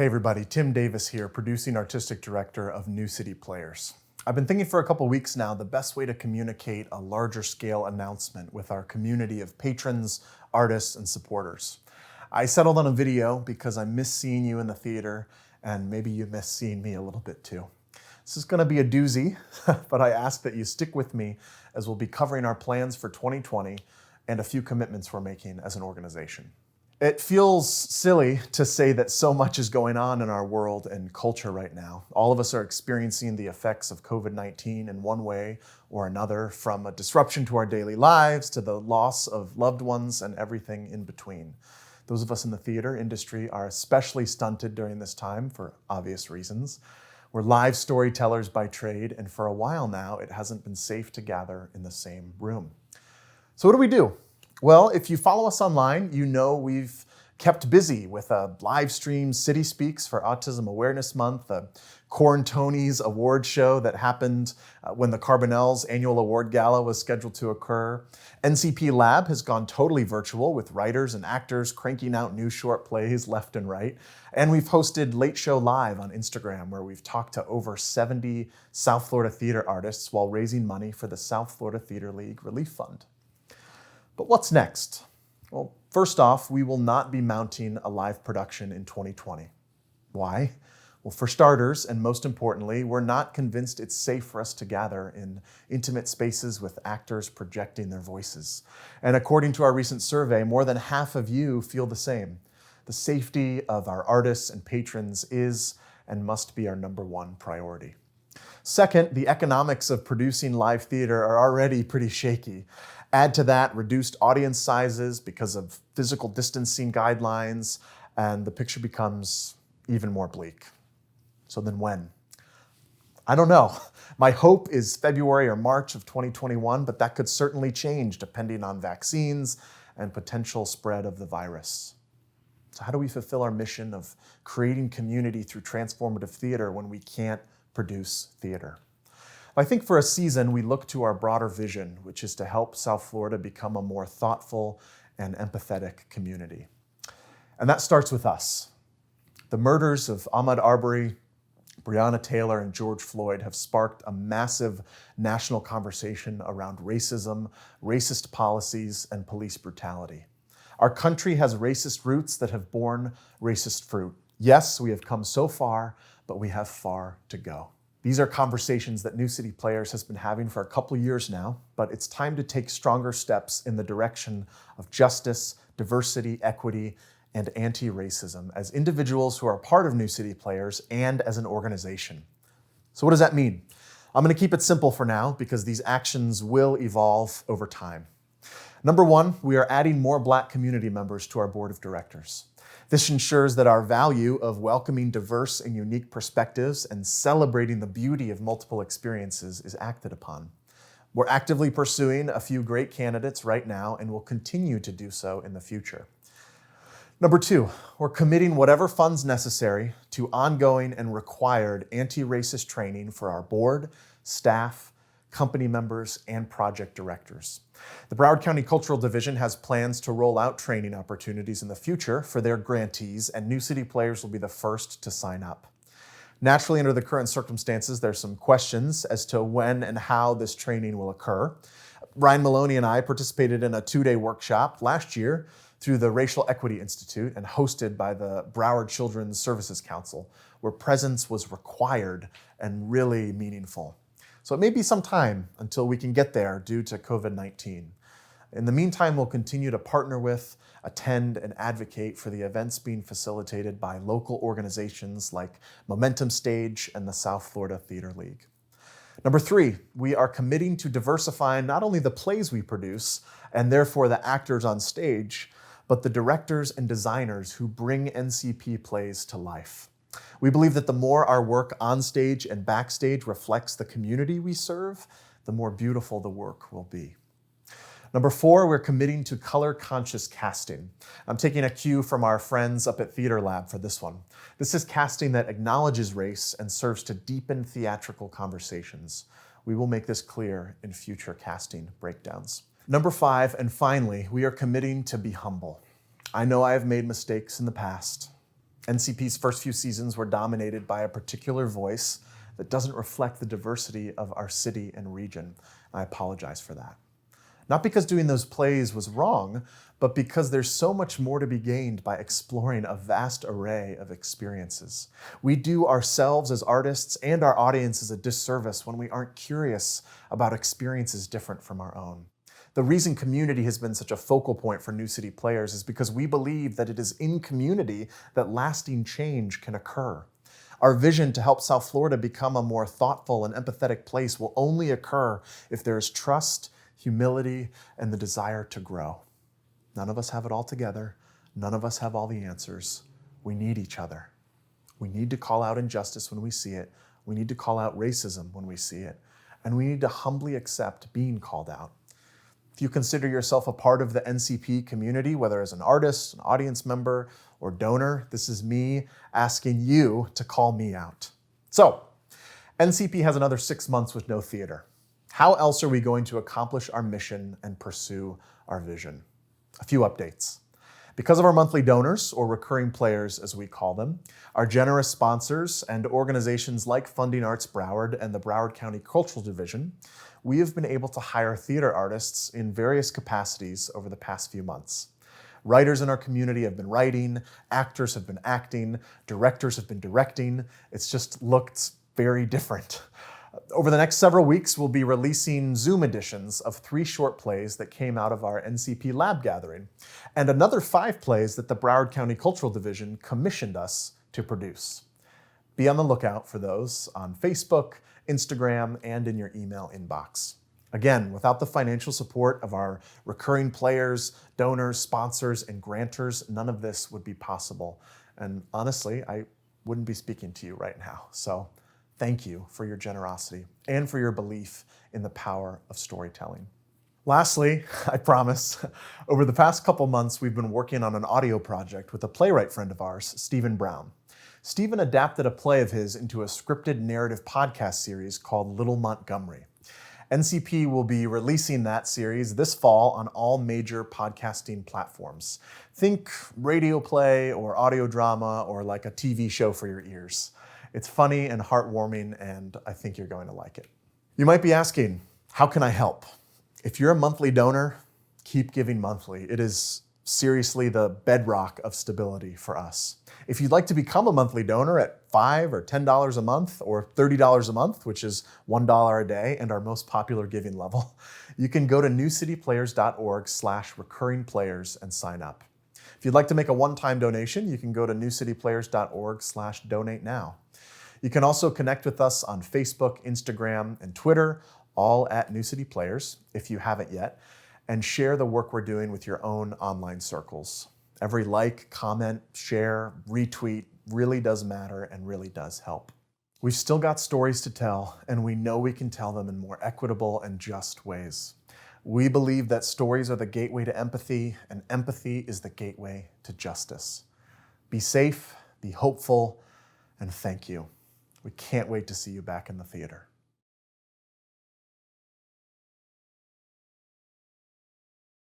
Hey everybody, Tim Davis here, producing artistic director of New City Players. I've been thinking for a couple weeks now the best way to communicate a larger scale announcement with our community of patrons, artists, and supporters. I settled on a video because I miss seeing you in the theater, and maybe you miss seeing me a little bit too. This is going to be a doozy, but I ask that you stick with me as we'll be covering our plans for 2020 and a few commitments we're making as an organization. It feels silly to say that so much is going on in our world and culture right now. All of us are experiencing the effects of COVID-19 in one way or another, from a disruption to our daily lives to the loss of loved ones and everything in between. Those of us in the theater industry are especially stunted during this time for obvious reasons. We're live storytellers by trade, and for a while now, it hasn't been safe to gather in the same room. So what do we do? Well, if you follow us online, you know we've kept busy with a live stream City Speaks for Autism Awareness Month, a Corn Tony's award show that happened when the Carbonell's annual award gala was scheduled to occur. NCP Lab has gone totally virtual with writers and actors cranking out new short plays left and right. And we've hosted Late Show Live on Instagram, where we've talked to over 70 South Florida theater artists while raising money for the South Florida Theater League Relief Fund. But what's next? Well, first off, we will not be mounting a live production in 2020. Why? Well, for starters, and most importantly, we're not convinced it's safe for us to gather in intimate spaces with actors projecting their voices. And according to our recent survey, more than half of you feel the same. The safety of our artists and patrons is and must be our number one priority. Second, the economics of producing live theater are already pretty shaky. Add to that reduced audience sizes because of physical distancing guidelines, and the picture becomes even more bleak. So then when? I don't know. My hope is February or March of 2021, but that could certainly change depending on vaccines and potential spread of the virus. So how do we fulfill our mission of creating community through transformative theater when we can't produce theater? I think for a season, we look to our broader vision, which is to help South Florida become a more thoughtful and empathetic community. And that starts with us. The murders of Ahmaud Arbery, Breonna Taylor, and George Floyd have sparked a massive national conversation around racism, racist policies, and police brutality. Our country has racist roots that have borne racist fruit. Yes, we have come so far, but we have far to go. These are conversations that New City Players has been having for a couple of years now, but it's time to take stronger steps in the direction of justice, diversity, equity, and anti-racism as individuals who are part of New City Players and as an organization. So what does that mean? I'm going to keep it simple for now because these actions will evolve over time. Number one, we are adding more Black community members to our board of directors. This ensures that our value of welcoming diverse and unique perspectives and celebrating the beauty of multiple experiences is acted upon. We're actively pursuing a few great candidates right now and will continue to do so in the future. Number two, we're committing whatever funds necessary to ongoing and required anti-racist training for our board, staff, company members, and project directors. The Broward County Cultural Division has plans to roll out training opportunities in the future for their grantees, and New City Players will be the first to sign up. Naturally, under the current circumstances, there's some questions as to when and how this training will occur. Ryan Maloney and I participated in a 2-day workshop last year through the Racial Equity Institute and hosted by the Broward Children's Services Council, where presence was required and really meaningful. So it may be some time until we can get there due to COVID-19. In the meantime, we'll continue to partner with, attend, and advocate for the events being facilitated by local organizations like Momentum Stage and the South Florida Theater League. Number three, we are committing to diversifying not only the plays we produce, and therefore the actors on stage, but the directors and designers who bring NCP plays to life. We believe that the more our work on stage and backstage reflects the community we serve, the more beautiful the work will be. Number four, we're committing to color-conscious casting. I'm taking a cue from our friends up at Theater Lab for this one. This is casting that acknowledges race and serves to deepen theatrical conversations. We will make this clear in future casting breakdowns. Number five, and finally, we are committing to be humble. I know I have made mistakes in the past. NCP's first few seasons were dominated by a particular voice that doesn't reflect the diversity of our city and region. I apologize for that. Not because doing those plays was wrong, but because there's so much more to be gained by exploring a vast array of experiences. We do ourselves as artists and our audiences a disservice when we aren't curious about experiences different from our own. The reason community has been such a focal point for New City Players is because we believe that it is in community that lasting change can occur. Our vision to help South Florida become a more thoughtful and empathetic place will only occur if there is trust, humility, and the desire to grow. None of us have it all together. None of us have all the answers. We need each other. We need to call out injustice when we see it. We need to call out racism when we see it. And we need to humbly accept being called out. If you consider yourself a part of the NCP community, whether as an artist, an audience member, or donor, this is me asking you to call me out. So, NCP has another 6 months with no theater. How else are we going to accomplish our mission and pursue our vision? A few updates. Because of our monthly donors, or recurring players as we call them, our generous sponsors and organizations like Funding Arts Broward and the Broward County Cultural Division, we have been able to hire theater artists in various capacities over the past few months. Writers in our community have been writing, actors have been acting, directors have been directing. It's just looked very different. Over the next several weeks, we'll be releasing Zoom editions of 3 short plays that came out of our NCP lab gathering, and another 5 plays that the Broward County Cultural Division commissioned us to produce. Be on the lookout for those on Facebook, Instagram, and in your email inbox. Again, without the financial support of our recurring players, donors, sponsors, and grantors, none of this would be possible. And honestly, I wouldn't be speaking to you right now. So thank you for your generosity and for your belief in the power of storytelling. Lastly, I promise, over the past couple months, we've been working on an audio project with a playwright friend of ours, Stephen Brown. Stephen adapted a play of his into a scripted narrative podcast series called Little Montgomery. NCP will be releasing that series this fall on all major podcasting platforms. Think radio play or audio drama or like a TV show for your ears. It's funny and heartwarming, and I think you're going to like it. You might be asking, how can I help? If you're a monthly donor, keep giving monthly. It is seriously the bedrock of stability for us. If you'd like to become a monthly donor at $5 or $10 a month or $30 a month, which is $1 a day and our most popular giving level, you can go to newcityplayers.org/recurringplayers and sign up. If you'd like to make a one-time donation, you can go to newcityplayers.org/donate now. You can also connect with us on Facebook, Instagram, and Twitter, all at New City Players, if you haven't yet, and share the work we're doing with your own online circles. Every like, comment, share, retweet really does matter and really does help. We've still got stories to tell, and we know we can tell them in more equitable and just ways. We believe that stories are the gateway to empathy, and empathy is the gateway to justice. Be safe, be hopeful, and thank you. We can't wait to see you back in the theater.